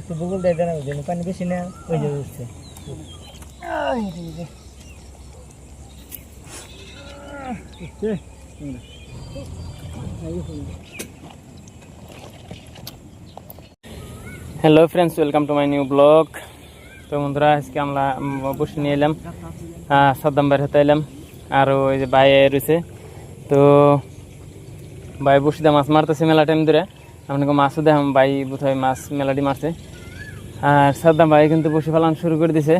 একটু গুগল দিয়ে দেন, পানি বেশি না ওই যে উঠছে। Hello friends, welcome to my new blog. তো বন্ধুরা, আজকে আমরা বসে নিয়ে এলাম, সাদ্দাম বাইর হতে এলাম, আর ওই যে ভাই রয়েছে। তো ভাই বসিদা মাছ মারতেছে মেলা টাইম ধরে। আপনাকে মাছও দেখাম, ভাই বোধহয় মাছ মেলাটি মারছে। আর সাদ্দাম ভাই কিন্তু বসে ফেলান শুরু করে দিছে।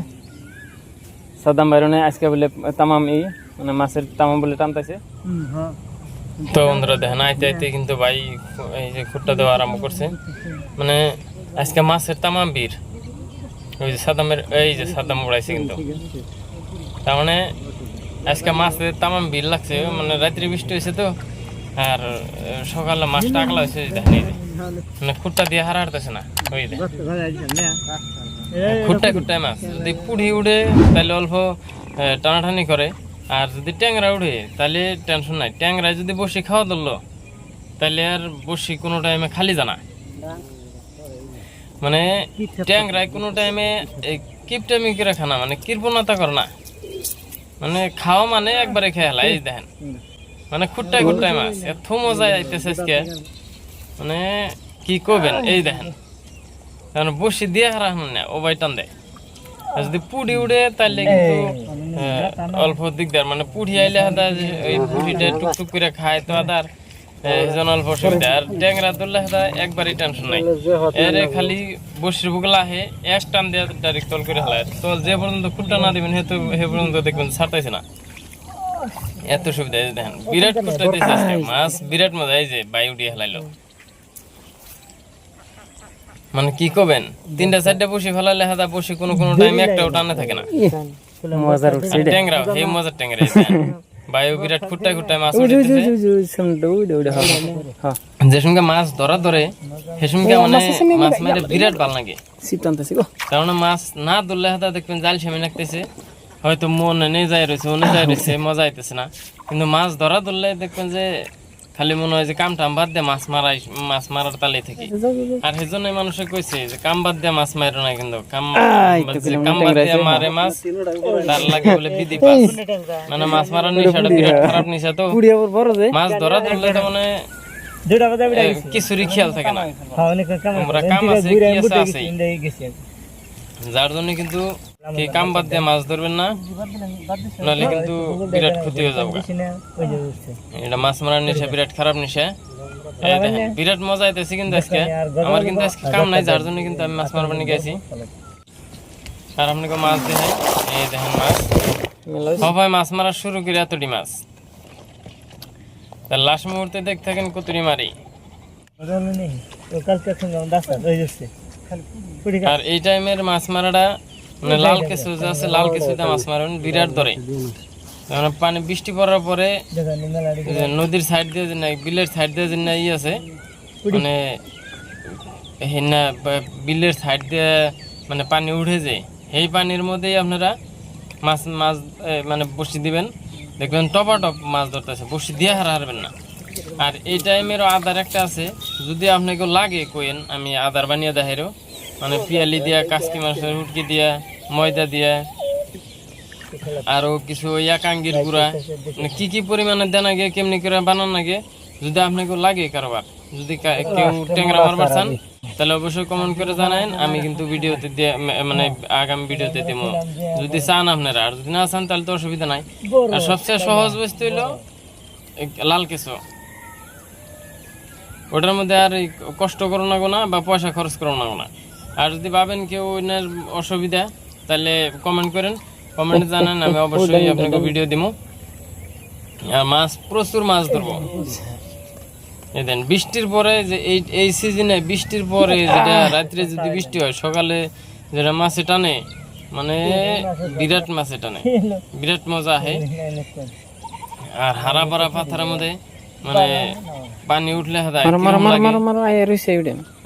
সাদ্দাম ভাইয়ের আজকে বলে তামাম মানে মাছের তামাম বলে টানতেছে। তো বন্ধুরা দেখেন, আইতে আইতে কিন্তু ভাই এই যে খুঁটটা দেওয়া আরম্ভ করছে। মানে আজকে মাছের তামাম বীর ওই যে সাদ্দামের, এই যে সাদ্দাম উড়াইছে কিন্তু। তার মানে আজকে মাছের তামাম বীর লাগছে। মানে রাত্রে বৃষ্টি হয়েছে তো, আর সকালে মাছটা আগলা হয়েছে। দেখেন এই যে মানে খুঁটটা দিয়ে হারা হারতেছে না। ওই যে খুঁটটায় খুঁটটায় মাছ। যদি পুড়ি উঠে তাহলে অল্প টানাটানি করে, আর যদি ট্যাংরা উঠে তাহলে টেনশন নাই। ট্যাংরায় যদি বসি খাওয়া ধরলো তাহলে আর বসি কোনো টাইমে খালি জানা। মানে ট্যাংরায় কোনো টাইমে এই কিপটামি করে খানা, মানে কৃপণতা করে না, মানে খাওয়া মানে একবারে খেয়ে হেলা। এই দেখেন মানে খুঁটটায় খুঁটটায় মাছ, এত মজা আইতেছে আজকে, মানে কি করবেন। এই দেখেন কারণ বসি দিয়ে হারা না, ও ভাই টান দেয়। আর যদি পুড়ি উঠে তাহলে কিন্তু অল্প দিকদার। মানে পুড়ি আইলে হাদা ওই পুড়িটা টুকটুক করে খায়, তো আদার এইজন অল্প অসুবিধা। আর ট্যাংরা ধরলে হাদা একবারই টেনশন নাই। এর খালি বসির বুকলা আহে এক টান দিয়ে ডাইরেক্ট তল করে হেলায়। তো যে পর্যন্ত খুঁটটা না দিবেন সে পর্যন্ত দেখবেন ছাড়তাইছে না, এত সুবিধা। দেখেন বিরাট খুঁটটা দিয়েছে আজকে, মাছ বিরাট মজা। এই যে বাই উঠিয়ে হেলাইলো, মানে কি করবেন। 3টা-4টা বসি ফেলালে হাদা বসি কোনো কোনো টাইমে একটাও টানে থাকে না। মজার উঠছে ট্যাংরা, হে মজার ট্যাংরা। বায়ু বিরাট খুঁটটায় খুঁটটায় মাছ উঠতেছে। যে সঙ্গে মাছ ধরা ধরে সে সঙ্গে মানে মাছ মারে বিরাট ভালো লাগে। কারণ মাছ না ধরলে হাদা দেখবেন জাল সেমে রাখতেছে, হয়তো মনে নেই যায় রয়েছে, মনে যায় রয়েছে, মজা আইতেছে না। কিন্তু মাছ ধরা ধরলে দেখবেন যে খালি মনে হয় যে কাম টাম বাদ দিয়ে মাছ মারার তালে থেকে। আর সেই জন্য মানুষে কইছে যে কাম বাদ দিয়ে মাছ মারো না, কিন্তু কাম বাদ দিয়ে মারে মাছ তার লাগে বলে বিধি পাস। মানে মাছ মারার নেশাটা বিরাট খারাপ নেশা। তো মাছ ধরা ধরলে তো মানে কিছুরই খেয়াল থাকে না, আমরা কাম আছে কি আছে। যার জন্য কিন্তু কি কাম বাদ দিয়ে মাছ ধরবেন না, নাহলে কিন্তু বিরাট ক্ষতি হয়ে যাবে। এটা মাছ মারার নেশা বিরাট খারাপ নেশা। বিরাট মজা আইতেছে কিন্তু আজকে। আমার কিন্তু আজকে কাম নাই, যার জন্য কিন্তু আমি মাছ মারবার নিয়ে গেছি। আর আপনাকে মাছ দেখেন, এই দেখেন মাছ সবাই মাছ মারা শুরু করে এতটি মাছ। তার লাস্ট মুহূর্তে দেখ থাকেন কতটি মারি। আর এই টাইমের মাছ মারাটা মানে লাল কেঁচু যে আছে, লাল কেঁচুতে মাছ মারেন বিরাট ধরে। মানে পানি বৃষ্টি পড়ার পরে নদীর সাইড দিয়ে যে বিলের সাইড দিয়ে যে আছে, মানে বিলের সাইড দিয়ে মানে পানি উঠে যায়, এই পানির মধ্যেই আপনারা মাছ মানে বসি দিবেন, দেখবেন টপা টপ মাছ ধরতেছে। বসি দিয়ে হারবেন না। আর এই টাইমেরও আদার একটা আছে, যদি আপনাকে লাগে কোয়েন আমি আদার বানিয়ে দেখাইরো, মানে পিয়ালি দিয়া, কাসকি মাছের হুটকি দিয়া, ময়দা দিয়া, আরো কিছু কাঙ্গির গুঁড়া, মানে কি কি পরিমাণে দেন আগে, কেমনি করে বানান আগে, যদি আপনাকে লাগে কারবার, যদি কেউ ট্যাংরা মারবার চান তাহলে অবশ্যই কমেন্ট করে জানায়েন। আমি কিন্তু ভিডিওতে দিয়ে মানে আগামী ভিডিওতে দিব যদি চান আপনারা। আর যদি না চান তাহলে তো অসুবিধা নাই। আর সবচেয়ে সহজ বস্তু হইলো লাল কেঁচো। ওটার মধ্যে আর কষ্ট করো না গোনা বা পয়সা খরচ করো না গোনা। আর যদি ভাবেন কেউ ওনার অসুবিধা তাহলে কমেন্ট করেন, কমেন্টে জানান, আমি অবশ্যই আপনাকে ভিডিও দিব। আর মাছ প্রচুর মাছ ধরবো। এই দেন বৃষ্টির পরে যে এই সিজনে বৃষ্টির পরে যেটা রাত্রে যদি বৃষ্টি হয়, সকালে যেটা মাছে টানে, মানে বিরাট মাছে টানে, বিরাট মজা আহে। আর হারা পারা পাথারের মধ্যে মানে পানি উঠলে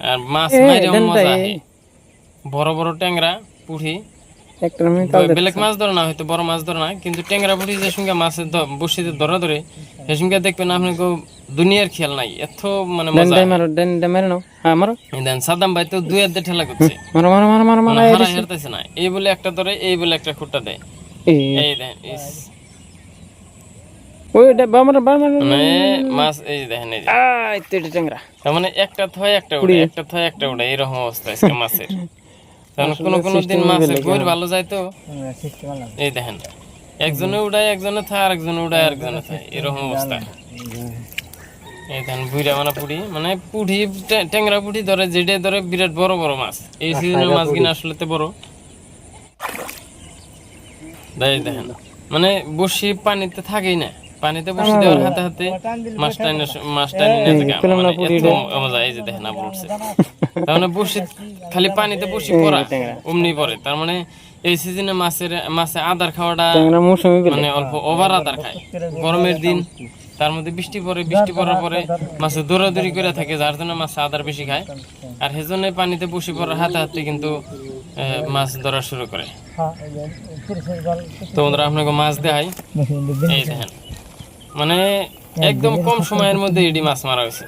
আর মাছ মাইরেও মজা আহে। বড় বড় ট্যাংরা পুঁটি একটা আমি কাল বেলেগ মাছ ধরে না, হয়তো বড় মাছ ধরে না, কিন্তু ট্যাংরা পুঁটি যে সঙ্গে মাছের বসিতে ধরা ধরে সে সঙ্গে দেখবেন আপনি দুনিয়ার খেয়াল নাই, এত মানে মজা। ডেন মারো না, হ্যাঁ মারো। দেন সাদ্দাম ভাই তো দুই হাত দিয়ে ঠেলা করছে, মারো মারো মারো মারো মারো। হারা হারতেছে না, এই বলে একটা ধরে, এই বলে একটা খুঁটা দেয়, এই দেন ওই মারো মারো মানে মাছ, এই দেখেন এই যে তো এটা ট্যাংরা। তার মানে একটা থয় একটা উড়ে, একটা থয় একটা উড়ে, এরকম অবস্থা আজকে মাছের। কারণ কোনো দিন মাছের গইর ভালো যায় তো, এই দেখেন একজনে উড়ায়, একজনে থায়, আরেকজনে উড়ায়, আরেকজনে থায়, এরকম অবস্থা। এই দেখেন বুইরা মানে পুড়ি, মানে পুঁটি ট্যাংরা পুঁটি ধরে, যেটা ধরে বিরাট বড় বড় মাছ। এই সিজনের মাছ কিনা আসলে তো বড়। দেখেন মানে বসি পানিতে থাকেই না, পানিতে বসি দেওয়ার হাতে হাতে মাছটা নিয়ে মজা। এই যে দেখেন আবার উঠছে, তার মানে বসি খালি পানিতে বসি পড়া অমনি পড়ে। তার মানে এই সিজনে মাছে আদার খাওয়াটা মানে অল্প ওভার আদার খায়। গরমের দিন, তার মধ্যে বৃষ্টি পড়ে, বৃষ্টি পড়ার পরে মাছে দৌড়াদৌড়ি করে থাকে, যার জন্য মাছ আদার বেশি খায়। আর সেজন্য পানিতে বসি পড়ার হাতে হাতে কিন্তু মাছ ধরা শুরু করে। তো বন্ধুরা আপনাকে মাছ দেখাই, এই দেখেন মানে একদম কম সময়ের মধ্যে এডি মাছ মারা হয়েছে।